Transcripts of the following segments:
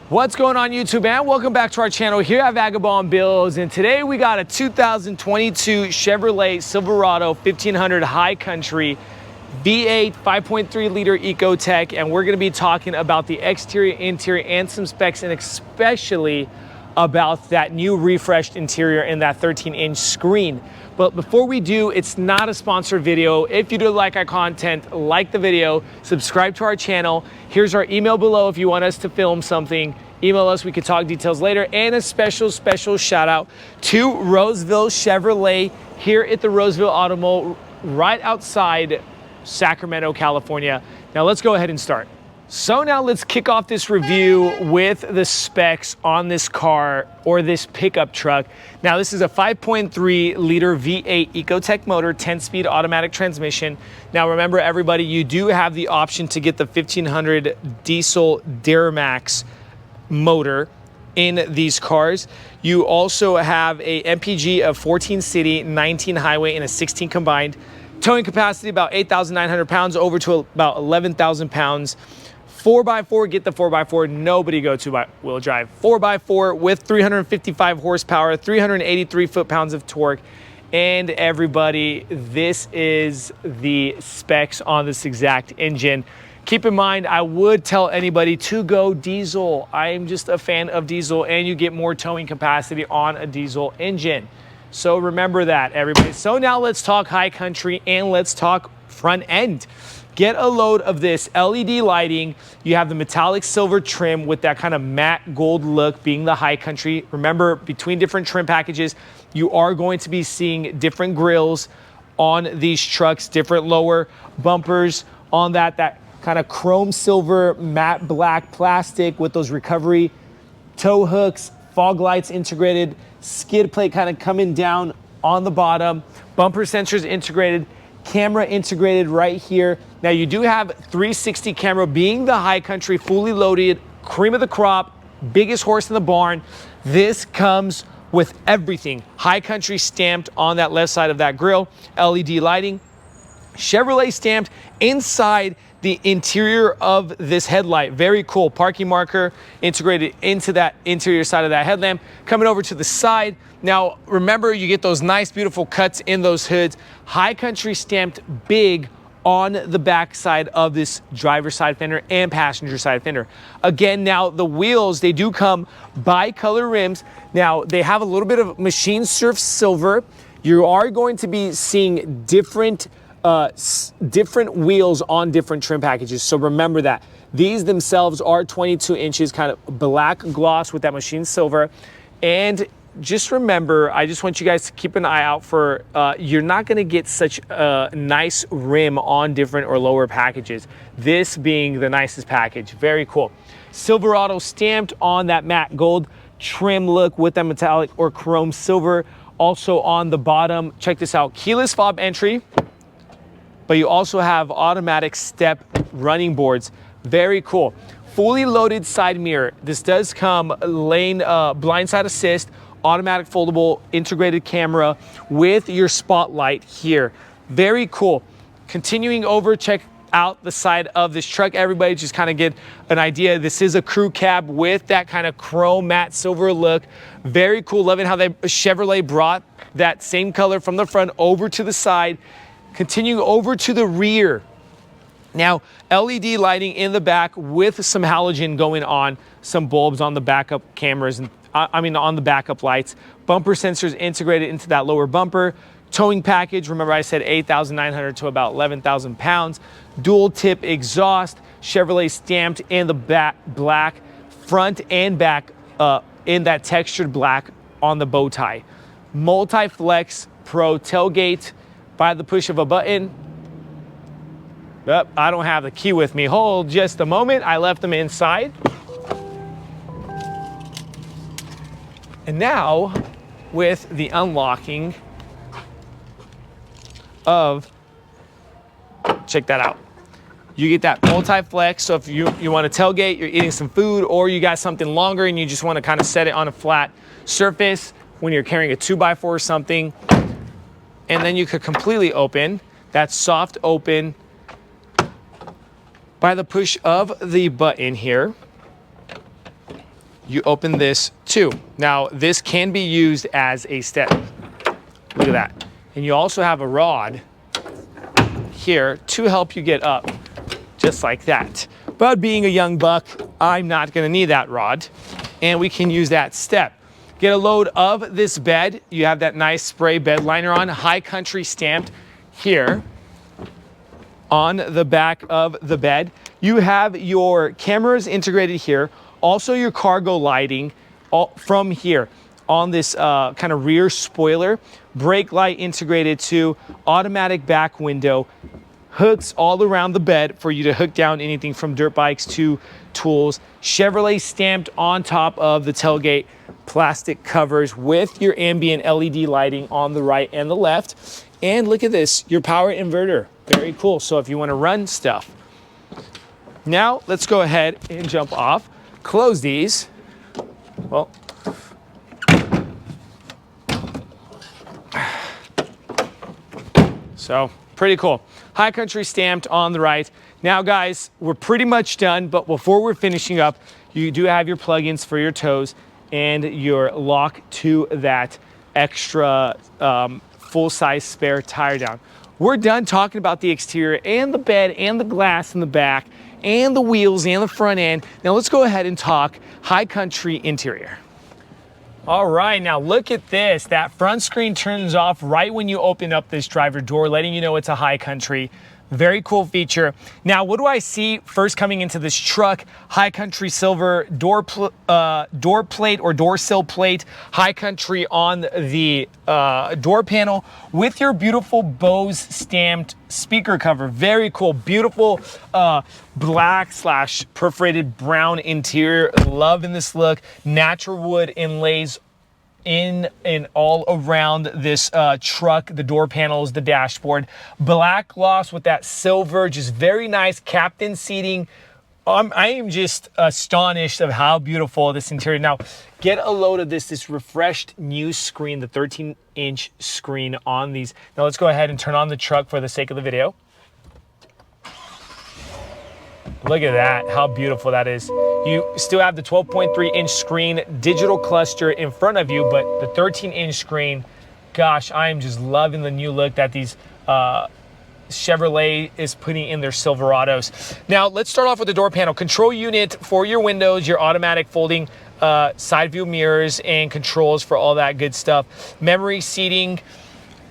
What's going on YouTube, man? Welcome back to our channel here at Vagabond Builds, and today we got a 2022 Chevrolet Silverado 1500 High Country V8 5.3 liter Ecotec, and we're going to be talking about the exterior, interior, and some specs, and especially about that new refreshed interior and that 13-inch screen. But before we do, it's not a sponsored video. If you do like our content, like the video, subscribe to our channel. Here's our email below if you want us to film something. Email us, we could talk details later. And a special shout out to Roseville Chevrolet here at the Roseville Automo right outside Sacramento, California. Now let's go ahead and start. So now let's kick off this review with the specs on this car or this pickup truck. Now this is a 5.3 liter V8 Ecotec motor, 10-speed automatic transmission. Now remember everybody, you do have the option to get the 1500 diesel Duramax motor in these cars. You also have a MPG of 14 city, 19 highway, and a 16 combined. Towing capacity about 8,900 pounds over to about 11,000 pounds. 4x4, get the 4x4, nobody go 2-wheel drive. 4x4 with 355 horsepower, 383 foot-pounds of torque. And everybody, this is the specs on this exact engine. Keep in mind, I would tell anybody to go diesel. I am just a fan of diesel, and you get more towing capacity on a diesel engine. So remember that, everybody. So now let's talk high country and let's talk front end. Get a load of this LED lighting. You have the metallic silver trim with that kind of matte gold look being the high country. Remember, between different trim packages, you are going to be seeing different grills on these trucks, different lower bumpers on that kind of chrome silver matte black plastic with those recovery tow hooks, fog lights integrated, skid plate kind of coming down on the bottom, bumper sensors integrated, camera integrated right here. Now you do have 360 camera being the high country, fully loaded, cream of the crop, biggest horse in the barn. This comes with everything. High country stamped on that left side of that grille, LED lighting, Chevrolet stamped inside the interior of this headlight. Very cool. Parking marker integrated into that interior side of that headlamp. Coming over to the side. Now, remember, you get those nice, beautiful cuts in those hoods. High country stamped big on the back side of this driver's side fender and passenger side fender. Again, now the wheels, they do come bi-color rims. Now, they have a little bit of machine surf silver. You are going to be seeing different wheels on different trim packages. So remember that. These themselves are 22 inches, kind of black gloss with that machine silver. And just remember, I just want you guys to keep an eye out for, you're not gonna get such a nice rim on different or lower packages. This being the nicest package, very cool. Silverado stamped on that matte gold trim look with that metallic or chrome silver. Also on the bottom, check this out, keyless fob entry, but you also have automatic step running boards. Very cool. Fully loaded side mirror. This does come lane blind side assist, automatic foldable integrated camera with your spotlight here. Very cool. Continuing over, check out the side of this truck. Everybody just kind of get an idea. This is a crew cab with that kind of chrome matte silver look. Very cool. Loving how Chevrolet brought that same color from the front over to the side. Continuing over to the rear. Now, LED lighting in the back with some halogen going on, some bulbs on the backup cameras, and on the backup lights. Bumper sensors integrated into that lower bumper. Towing package, remember I said 8,900 to about 11,000 pounds. Dual tip exhaust, Chevrolet stamped in the back black, front and back in that textured black on the bow tie. Multi-flex Pro tailgate by the push of a button. I don't have the key with me. Hold just a moment. I left them inside. And now, with the unlocking of, check that out. You get that multi-flex, so if you want to tailgate, you're eating some food, or you got something longer and you just want to kind of set it on a flat surface when you're carrying a 2x4 or something. And then you could completely open, that soft open by the push of the button here. you open this too. Now, this can be used as a step. Look at that. And you also have a rod here to help you get up, just like that. But being a young buck, I'm not gonna need that rod, and we can use that step. Get a load of this bed. You have that nice spray bed liner on, High Country stamped here on the back of the bed. You have your cameras integrated here, also your cargo lighting from here on this kind of rear spoiler, brake light integrated to automatic back window, hooks all around the bed for you to hook down anything from dirt bikes to tools. Chevrolet stamped on top of the tailgate, plastic covers with your ambient LED lighting on the right and the left. And look at this, your power inverter. Very cool. So if you want to run stuff. Now let's go ahead and jump off. Close these. Well, so pretty cool. High Country stamped on the right. Now guys, we're pretty much done, but before we're finishing up, you do have your plugins for your toes and your lock to that extra full-size spare tire down. We're done talking about the exterior and the bed and the glass in the back and the wheels and the front end. Now let's go ahead and talk High Country interior. All right, now look at this. That front screen turns off right when you open up this driver door, letting you know it's a High Country. Very cool feature. Now, what do I see first coming into this truck? High Country silver door plate or door sill plate. High Country on the door panel with your beautiful Bose stamped speaker cover. Very cool. Beautiful black / perforated brown interior. Loving this look. Natural wood inlays in and all around this truck, the door panels, the dashboard. Black gloss with that silver, just very nice captain seating. I am just astonished of how beautiful this interior. Now, get a load of this refreshed new screen, the 13-inch screen on these. Now let's go ahead and turn on the truck for the sake of the video. Look at that, how beautiful that is. You still have the 12.3-inch screen, digital cluster in front of you, but the 13-inch screen, gosh, I am just loving the new look that these Chevrolet is putting in their Silverados. Now, let's start off with the door panel. Control unit for your windows, your automatic folding side view mirrors, and controls for all that good stuff. Memory seating.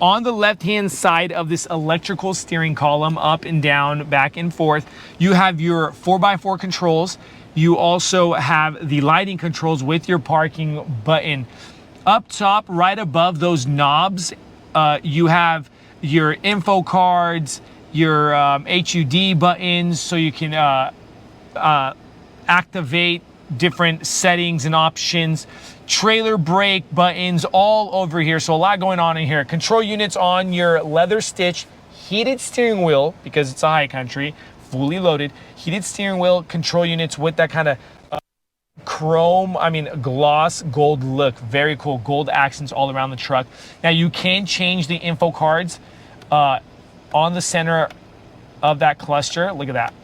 On the left-hand side of this electrical steering column, up and down, back and forth, you have your 4x4 controls. You also have the lighting controls with your parking button. Up top, right above those knobs, you have your info cards, your HUD buttons, so you can activate different settings and options. Trailer brake buttons all over here, so a lot going on in here. Control units on your leather stitch, heated steering wheel, because it's a High Country, fully loaded. Heated steering wheel, control units with that kind of gloss gold look. Very cool. Gold accents all around the truck. Now you can change the info cards on the center of that cluster. Look at that.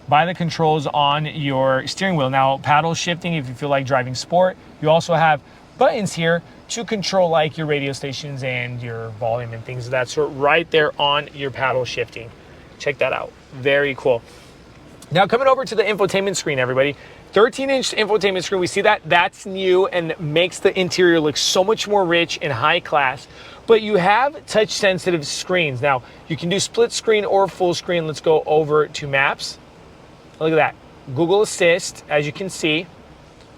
By the controls on your steering wheel. Now, paddle shifting if you feel like driving sport. You also have buttons here to control like your radio stations and your volume and things of that sort right there on your paddle shifting. Check that out. Very cool. Now, coming over to the infotainment screen, everybody. 13-inch infotainment screen. We see that that's new and makes the interior look so much more rich and high class. But you have touch sensitive screens. Now, you can do split screen or full screen. Let's go over to maps. Look at that. Google Assist, as you can see.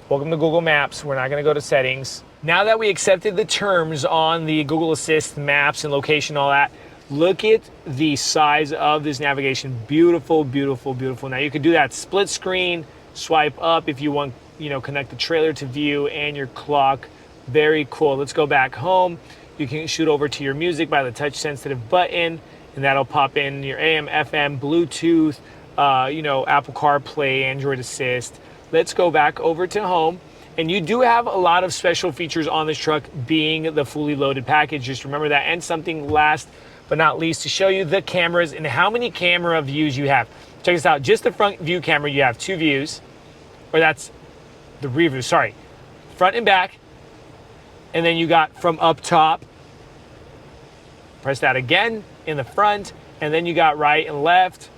Welcome to Google Maps. We're not going to go to settings. Now that we accepted the terms on the Google Assist, maps and location, all that, look at the size of this navigation. Beautiful, beautiful, beautiful. Now you could do that split screen, swipe up if you want, connect the trailer to view and your clock. Very cool. Let's go back home. You can shoot over to your music by the touch sensitive button, and that'll pop in your AM, FM, Bluetooth, Apple CarPlay, Android Assist. Let's go back over to home. And you do have a lot of special features on this truck being the fully loaded package. Just remember that. And something last but not least to show you the cameras and how many camera views you have. Check this out. Just the front view camera, you have 2 views. Or that's the rear view, sorry. front and back. And then you got from up top, press that again in the front. And then you got right and left.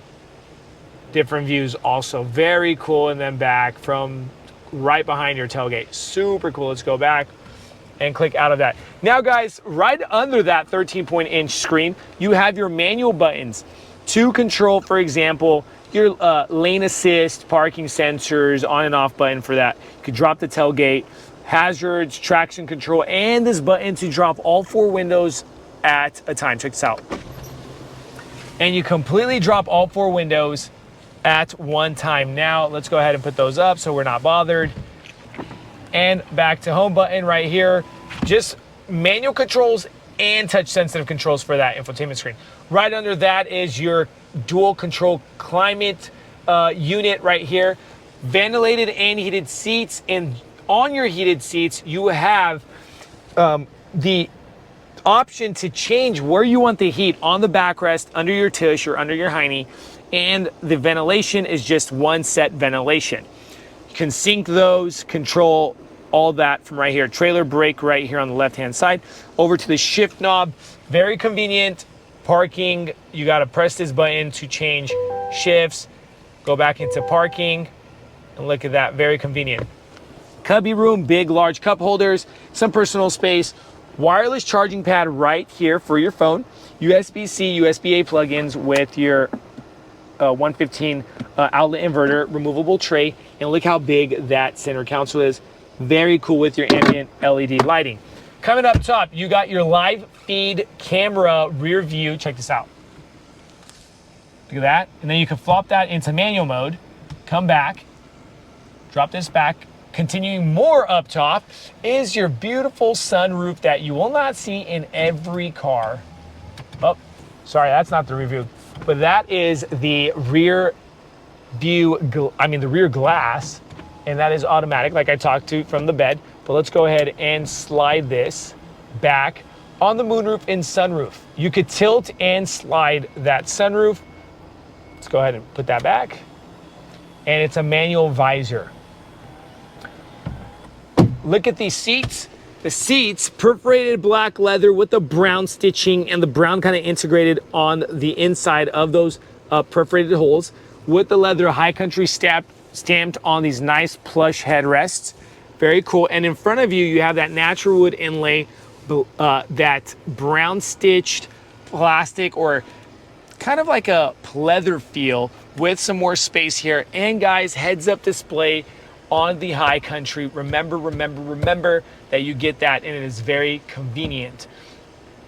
Different views also. Very cool. And then back from right behind your tailgate. Super cool. Let's go back and click out of that. Now guys, right under that 13-inch screen, you have your manual buttons to control, for example, your lane assist, parking sensors, on and off button for that. You could drop the tailgate, hazards, traction control, and this button to drop all 4 windows at a time. Check this out. And you completely drop all 4 windows at one time. Now let's go ahead and put those up so we're not bothered. And back to home button right here. Just manual controls and touch sensitive controls for that infotainment screen. Right under that is your dual control climate unit right here. Ventilated and heated seats. And on your heated seats, you have the option to change where you want the heat, on the backrest, under your tush, or under your hiney. And the ventilation is just one set ventilation. You can sync those, control all that from right here. Trailer brake right here on the left-hand side. Over to the shift knob. Very convenient. Parking, you got to press this button to change shifts. Go back into parking. And look at that, very convenient. Cubby room, big, large cup holders, some personal space. Wireless charging pad right here for your phone. USB-C, USB-A plugins with your 115 outlet inverter, removable tray. And look how big that center console is. Very cool with your ambient LED lighting. Coming up top, you got your live feed camera rear view. Check this out. Look at that. And then you can flop that into manual mode. Come back. Drop this back. Continuing more up top is your beautiful sunroof that you will not see in every car. Oh, sorry, that's not the rear view. But that is the rear view, the rear glass. And that is automatic, like I talked to from the bed. But let's go ahead and slide this back on the moonroof and sunroof. You could tilt and slide that sunroof. Let's go ahead and put that back. And it's a manual visor. Look at these seats. The seats, perforated black leather with the brown stitching, and the brown kind of integrated on the inside of those perforated holes, with the leather highcountry stamped on these nice plush headrests. Very cool. And in front of you, you have that natural wood inlay, that brown stitched plastic, or kind of like a pleather feel, with some more space here. And guys, heads up display on the highcountry. Remember that you get that, and it is very convenient.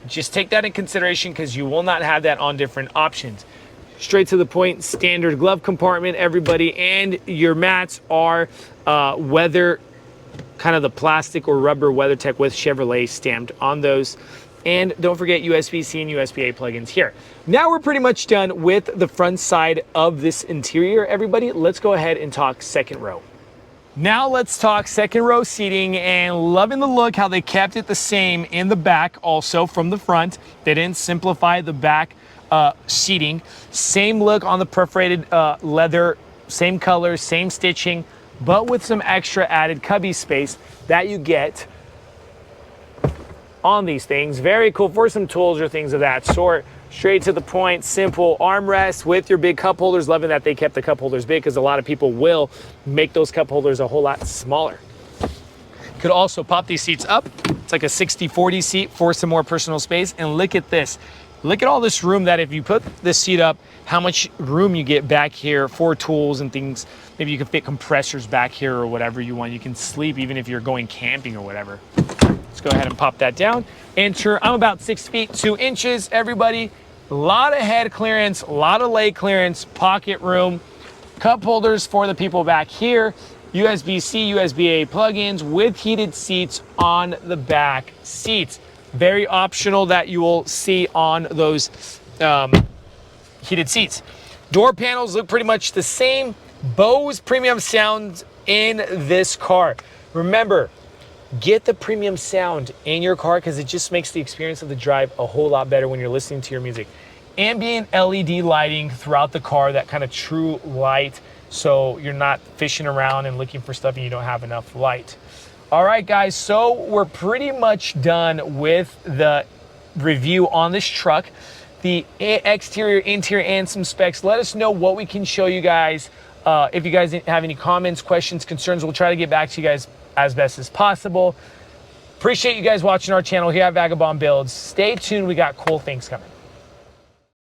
Just take that in consideration, because you will not have that on different options. Straight to the point, standard glove compartment, everybody. And your mats are weather, kind of the plastic or rubber WeatherTech with Chevrolet stamped on those. And don't forget USB-C and USB-A plugins here. Now we're pretty much done with the front side of this interior, everybody. Let's go ahead and talk second row. Now let's talk second row seating, and loving the look, how they kept it the same in the back also from the front. They didn't simplify the back seating. Same look on the perforated leather, same color, same stitching, but with some extra added cubby space that you get on these things. Very cool for some tools or things of that sort. Straight to the point, simple armrest with your big cup holders. Loving that they kept the cup holders big, because a lot of people will make those cup holders a whole lot smaller. Could also pop these seats up. It's like a 60-40 seat for some more personal space. And look at this. Look at all this room, that if you put this seat up, how much room you get back here for tools and things. Maybe you can fit compressors back here or whatever you want. You can sleep even if you're going camping or whatever. Let's go ahead and pop that down. Enter. I'm about 6 feet 2 inches, everybody. A lot of head clearance, a lot of leg clearance, pocket room, cup holders for the people back here, USB-C, USB-A plugins with heated seats on the back seats. Very optional that you will see on those heated seats. Door panels look pretty much the same. Bose premium sound in this car. Remember, get the premium sound in your car, because it just makes the experience of the drive a whole lot better when you're listening to your music. Ambient LED lighting throughout the car, that kind of true light, so you're not fishing around and looking for stuff and you don't have enough light. All right, guys, so we're pretty much done with the review on this truck, the exterior, interior, and some specs. Let us know what we can show you guys. If you guys have any comments, questions, concerns, we'll try to get back to you guys as best as possible. Appreciate you guys watching our channel here at Vagabond Builds. Stay tuned, we got cool things coming.